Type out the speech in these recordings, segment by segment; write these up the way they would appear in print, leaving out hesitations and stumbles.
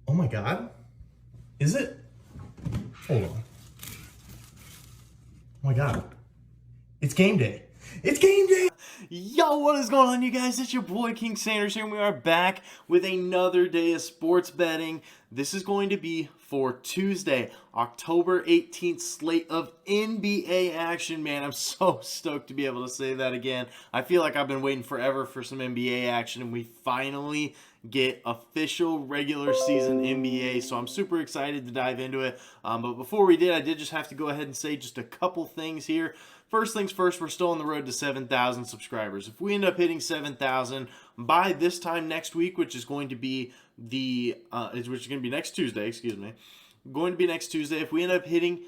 Oh my God. Is it? Hold on. Oh my God. It's game day. It's game day. Yo, what is going on, you guys? It's your boy King Sanders here, and we are back with another day of sports betting. This is going to be for Tuesday, October 18th slate of NBA action. Man, I'm so stoked to be able to say that again. I feel like I've been waiting forever for some NBA action, and we finally get official regular season NBA, so I'm super excited to dive into it. But before we did, I did just have to go ahead and say just a couple things here. First things first, we're still on the road to 7,000 subscribers. If we end up hitting 7,000 by this time next week, which is going to be next Tuesday, going to be next Tuesday. If we end up hitting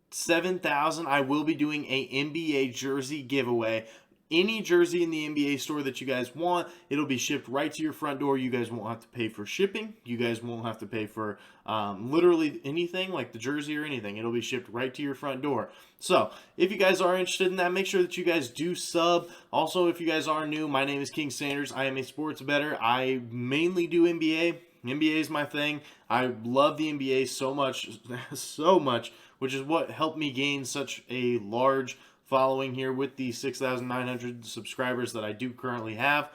7,000, I will be doing a NBA jersey giveaway. Any jersey in the NBA store that you guys want, it'll be shipped right to your front door. You guys won't have to pay for shipping. You guys won't have to pay for literally anything like the jersey or anything. It'll be shipped right to your front door. So if you guys are interested in that, make sure that you guys do sub. Also, if you guys are new, my name is King Sanders. I am a sports bettor. I mainly do NBA. NBA is my thing. I love the NBA so much, which is what helped me gain such a large following here with the 6,900 subscribers that I do currently have.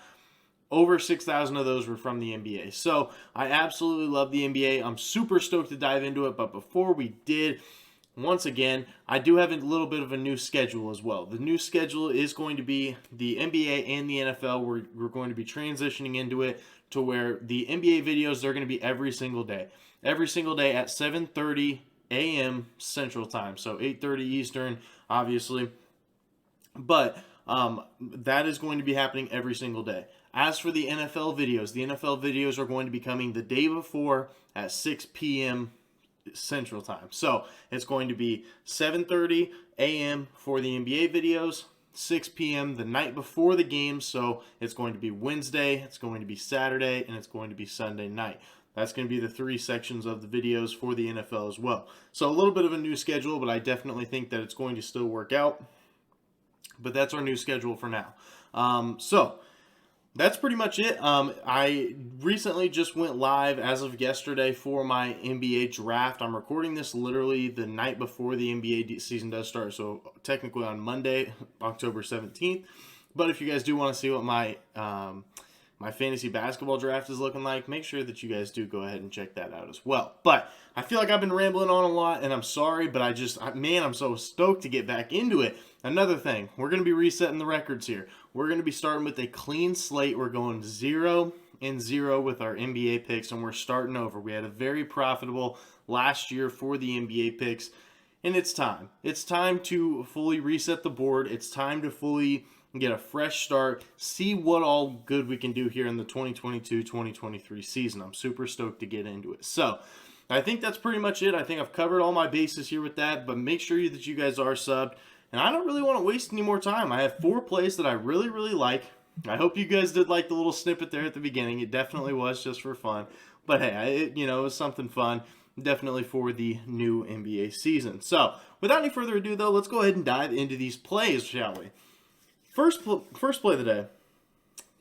Over 6,000 of those were from the NBA. So I absolutely love the NBA. I'm super stoked to dive into it. But before we did, once again, I do have a little bit of a new schedule as well. The new schedule is going to be the NBA and the NFL. We're going to be transitioning into it to where the NBA videos, they're going to be every single day. Every single day at 7:30 a.m. Central Time. So 8:30 Eastern, obviously. But that is going to be happening every single day. As for the NFL videos are going to be coming the day before at 6 p.m. Central Time. So it's going to be 7:30 a.m. for the NBA videos, 6 p.m. the night before the game. So it's going to be Wednesday, it's going to be Saturday, and it's going to be Sunday night. That's going to be the three sections of the videos for the NFL as well. So a little bit of a new schedule, but I definitely think that it's going to still work out. But that's our new schedule for now. So that's pretty much it. I recently just went live as of yesterday for my NBA draft. I'm recording this literally the night before the NBA season does start. So technically on Monday, October 17th. But if you guys do want to see what my fantasy basketball draft is looking like, make sure that you guys do go ahead and check that out as well. But I feel like I've been rambling on a lot, and I'm sorry, but I'm so stoked to get back into it. Another thing, we're going to be resetting the records here. We're going to be starting with a clean slate. We're going 0-0 with our NBA picks, and we're starting over. We had a very profitable last year for the NBA picks, and it's time. It's time to fully reset the board. It's time to fully get a fresh start, see what all good we can do here in the 2022-2023 season. I'm super stoked to get into it. So I think that's pretty much it. I think I've covered all my bases here with that, but make sure that you guys are subbed. And I don't really want to waste any more time. I have 4 plays that I really, really like. I hope you guys did like the little snippet there at the beginning. It definitely was just for fun. But hey, it was something fun. Definitely for the new NBA season. So without any further ado, though, let's go ahead and dive into these plays, shall we? First play of the day.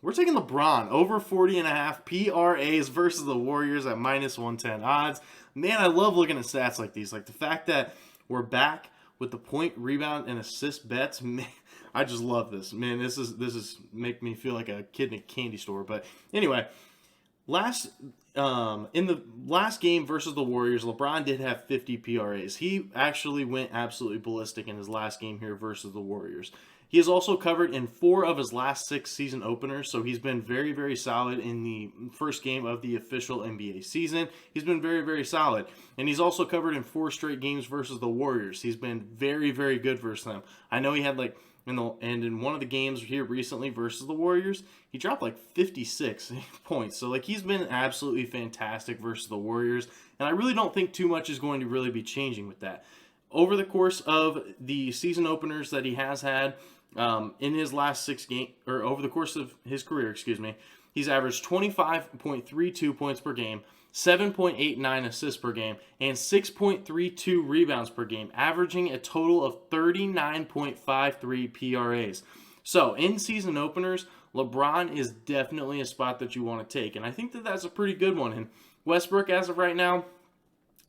We're taking LeBron over 40.5 PRAs versus the Warriors at -110 odds. Man, I love looking at stats like these. Like the fact that we're back with the point, rebound, and assist bets. Man, I just love this. Man, this is make me feel like a kid in a candy store. But anyway, in the last game versus the Warriors, LeBron did have 50 PRAs. He actually went absolutely ballistic in his last game here versus the Warriors. He is also covered in 4 of his last 6 season openers, so he's been very, very solid in the first game of the official NBA season. He's been very, very solid. And he's also covered in 4 straight games versus the Warriors. He's been very, very good versus them. I know he had in one of the games here recently versus the Warriors, he dropped 56 points. So he's been absolutely fantastic versus the Warriors. And I really don't think too much is going to really be changing with that. Over the course of the season openers that he has had, in his last 6 games, or over the course of his career, he's averaged 25.32 points per game, 7.89 assists per game, and 6.32 rebounds per game, averaging a total of 39.53 PRAs. So in season openers, LeBron is definitely a spot that you want to take, and I think that that's a pretty good one. And Westbrook, as of right now,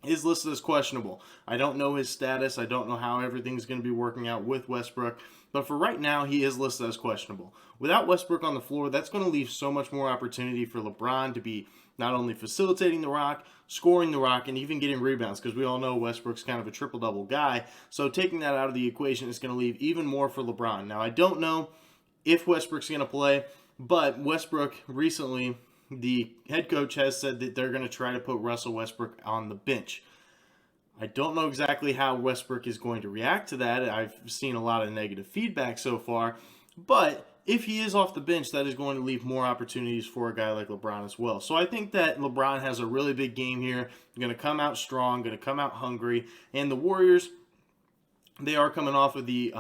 is listed as questionable. I don't know his status. I don't know how everything's going to be working out with Westbrook. But for right now, he is listed as questionable. Without Westbrook on the floor, that's going to leave so much more opportunity for LeBron to be not only facilitating the rock, scoring the rock, and even getting rebounds, because we all know Westbrook's kind of a triple-double guy. So taking that out of the equation is going to leave even more for LeBron. Now, I don't know if Westbrook's going to play, but Westbrook recently, the head coach has said that they're going to try to put Russell Westbrook on the bench. I don't know exactly how Westbrook is going to react to that. I've seen a lot of negative feedback so far, but if he is off the bench, that is going to leave more opportunities for a guy like LeBron as well. So I think that LeBron has a really big game here. Going to come out strong, going to come out hungry, and the Warriors, they are coming off of the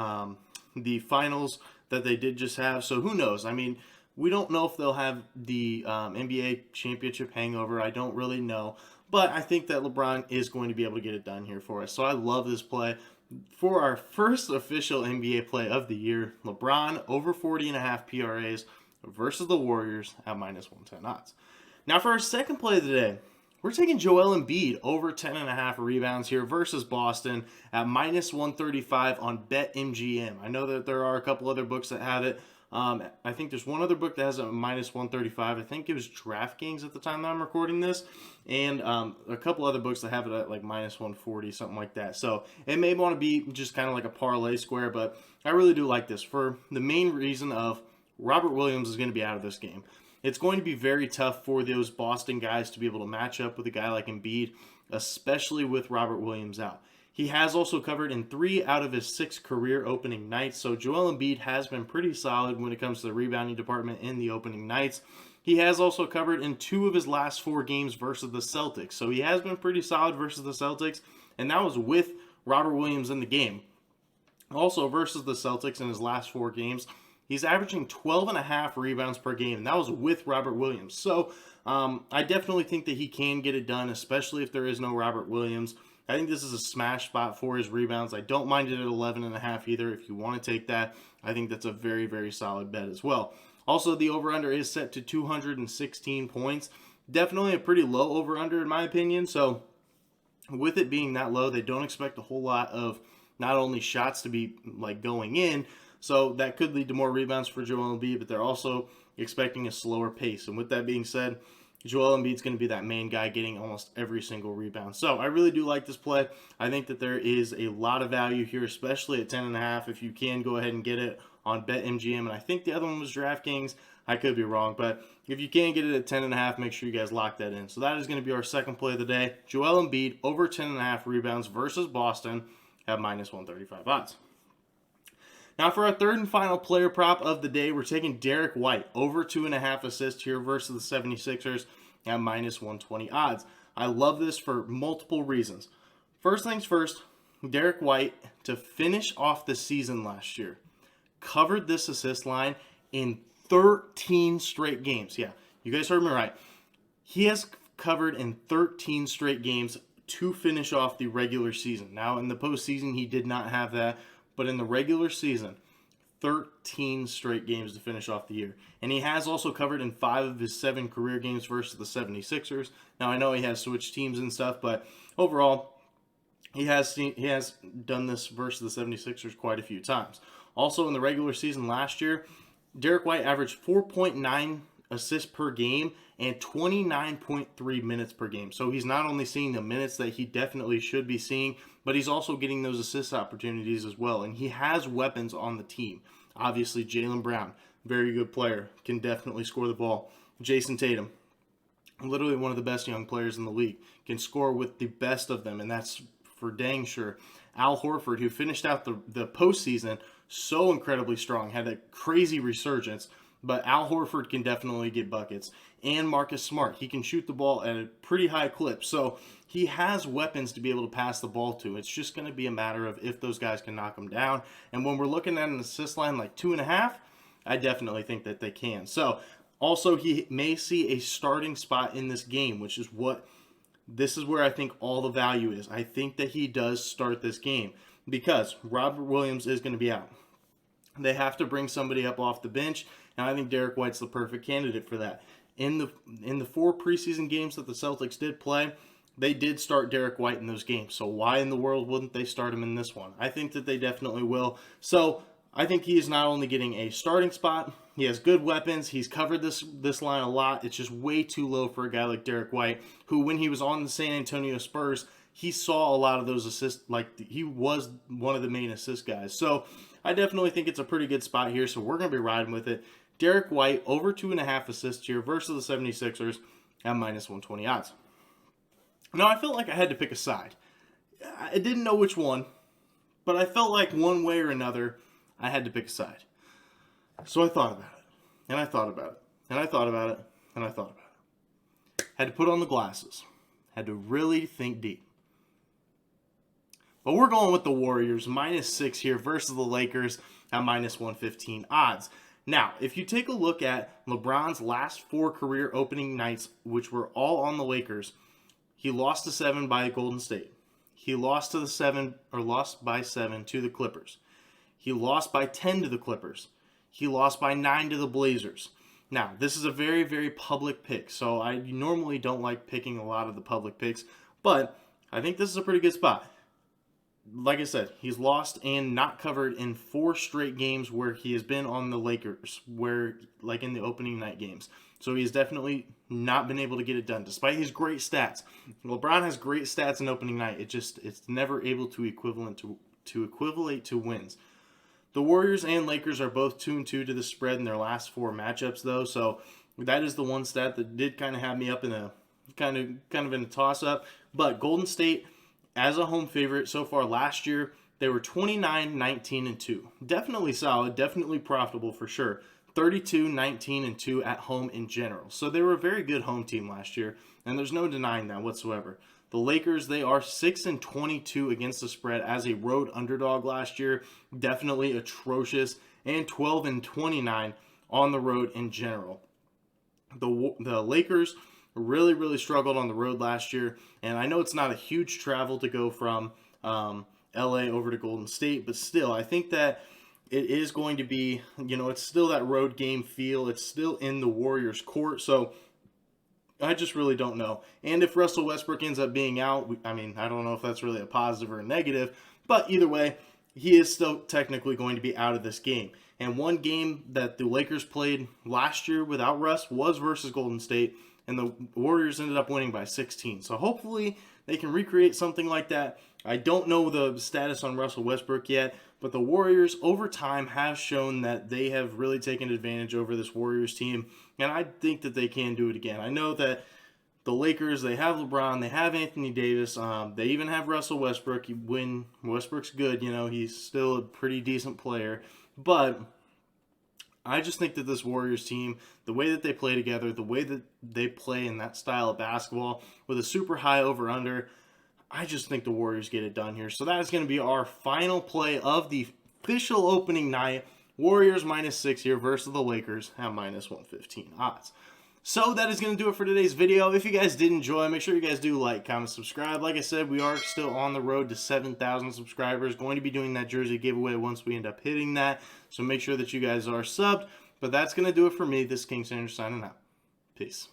finals that they did just have. So who knows? I mean, we don't know if they'll have the NBA championship hangover. I don't really know. But I think that LeBron is going to be able to get it done here for us. So I love this play. For our first official NBA play of the year, LeBron over 40.5 PRAs versus the Warriors at minus 110 odds. Now for our second play of the day, we're taking Joel Embiid over 10.5 rebounds here versus Boston at minus 135 on BetMGM. I know that there are a couple other books that have it. I think there's one other book that has a minus 135. I think it was DraftKings at the time that I'm recording this. And a couple other books that have it at like minus 140, something like that. So it may want to be just kind of like a parlay square, but I really do like this for the main reason of Robert Williams is going to be out of this game. It's going to be very tough for those Boston guys to be able to match up with a guy like Embiid, especially with Robert Williams out. He has also covered in 3 out of his 6 career opening nights, so Joel Embiid has been pretty solid when it comes to the rebounding department in the opening nights. He has also covered in 2 of his last 4 games versus the Celtics, so he has been pretty solid versus the Celtics, and that was with Robert Williams in the game. Also, versus the Celtics in his last 4 games, he's averaging 12.5 rebounds per game, and that was with Robert Williams. So I definitely think that he can get it done, especially if there is no Robert Williams. I think this is a smash spot for his rebounds. I don't mind it at 11.5 either. If you want to take that, I think that's a very, very solid bet as well. Also, the over-under is set to 216 points. Definitely a pretty low over-under in my opinion. So with it being that low, they don't expect a whole lot of not only shots to be like going in, so that could lead to more rebounds for Joel Embiid, but they're also expecting a slower pace. And with that being said, Joel Embiid's going to be that main guy getting almost every single rebound. So I really do like this play. I think that there is a lot of value here, especially at 10.5. If you can, go ahead and get it on BetMGM. And I think the other one was DraftKings. I could be wrong, but if you can get it at 10.5, make sure you guys lock that in. So that is going to be our second play of the day. Joel Embiid over 10.5 rebounds versus Boston at minus 135 odds. Now for our third and final player prop of the day, we're taking Derek White over 2.5 assists here versus the 76ers at minus 120 odds. I love this for multiple reasons. First things first, Derek White, to finish off the season last year, covered this assist line in 13 straight games. Yeah, you guys heard me right. He has covered in 13 straight games to finish off the regular season. Now in the postseason, he did not have that. But in the regular season, 13 straight games to finish off the year. And he has also covered in 5 of his 7 career games versus the 76ers. Now, I know he has switched teams and stuff, but overall, he has done this versus the 76ers quite a few times. Also, in the regular season last year, Derek White averaged 4.9 assists per game and 29.3 minutes per game. So he's not only seeing the minutes that he definitely should be seeing, but he's also getting those assist opportunities as well. And he has weapons on the team. Obviously, Jaylen Brown, very good player, can definitely score the ball. Jason Tatum, literally one of the best young players in the league, can score with the best of them, and that's for dang sure. Al Horford, who finished out the postseason so incredibly strong, had a crazy resurgence, but Al Horford can definitely get buckets. And Marcus Smart, he can shoot the ball at a pretty high clip. So he has weapons to be able to pass the ball to. It's just going to be a matter of if those guys can knock him down. And when we're looking at an assist line like 2.5, I definitely think that they can. So also he may see a starting spot in this game, which is this is where I think all the value is. I think that he does start this game because Robert Williams is going to be out. They have to bring somebody up off the bench, and I think Derek White's the perfect candidate for that. in the 4 preseason games that the Celtics did play, they did start Derek White in those games. So why in the world wouldn't they start him in this one? I think that they definitely will. So I think he is not only getting a starting spot, he has good weapons. He's covered this line a lot. It's just way too low for a guy like Derek White, who when he was on the San Antonio Spurs, he saw a lot of those assists. Like, he was one of the main assist guys. So I definitely think it's a pretty good spot here. So we're going to be riding with it. Derek White over 2.5 assists here versus the 76ers at minus 120 odds. Now, I felt like I had to pick a side. I didn't know which one, but I felt like one way or another, I had to pick a side. So I thought about it, and I thought about it, and I thought about it, and I thought about it. Had to put on the glasses. Had to really think deep. But we're going with the Warriors, -6 here versus the Lakers at minus 115 odds. Now, if you take a look at LeBron's last 4 career opening nights, which were all on the Lakers, he lost to 7 by Golden State. He lost by 7 to the Clippers. He lost by 10 to the Clippers. He lost by 9 to the Blazers. Now, this is a very, very public pick, so I normally don't like picking a lot of the public picks, but I think this is a pretty good spot. Like I said, he's lost and not covered in 4 straight games where he has been on the Lakers, like in the opening night games. So he's definitely not been able to get it done, despite his great stats. LeBron has great stats in opening night. It's never able to equivalent to wins. The Warriors and Lakers are both 2-2 to the spread in their last 4 matchups, though. So that is the one stat that did kind of have me up in a kind of in a toss-up. But Golden State, as a home favorite so far last year, they were 29, 19, and 2. Definitely solid, definitely profitable for sure. 32, 19, and 2 at home in general. So they were a very good home team last year, and there's no denying that whatsoever. The Lakers, they are 6-22 against the spread as a road underdog last year. Definitely atrocious. And 12-29 on the road in general. The Lakers really, really struggled on the road last year. And I know it's not a huge travel to go from LA over to Golden State, but still, I think that it is going to be, it's still that road game feel. It's still in the Warriors' court. So I just really don't know. And if Russell Westbrook ends up being out, I don't know if that's really a positive or a negative, but either way, he is still technically going to be out of this game. And one game that the Lakers played last year without Russ was versus Golden State, and the Warriors ended up winning by 16. So hopefully they can recreate something like that. I don't know the status on Russell Westbrook yet, but the Warriors over time have shown that they have really taken advantage over this Warriors team, and I think that they can do it again. I know that the Lakers, they have LeBron, they have Anthony Davis, they even have Russell Westbrook. When Westbrook's good, he's still a pretty decent player, but I just think that this Warriors team, the way that they play together, the way that they play in that style of basketball with a super high over-under, I just think the Warriors get it done here. So that is going to be our final play of the official opening night. Warriors -6 here versus the Lakers at minus 115 odds. So that is going to do it for today's video. If you guys did enjoy, make sure you guys do like, comment, subscribe. Like I said, we are still on the road to 7,000 subscribers. Going to be doing that jersey giveaway once we end up hitting that. So make sure that you guys are subbed. But that's going to do it for me. This is King Sanders signing out. Peace.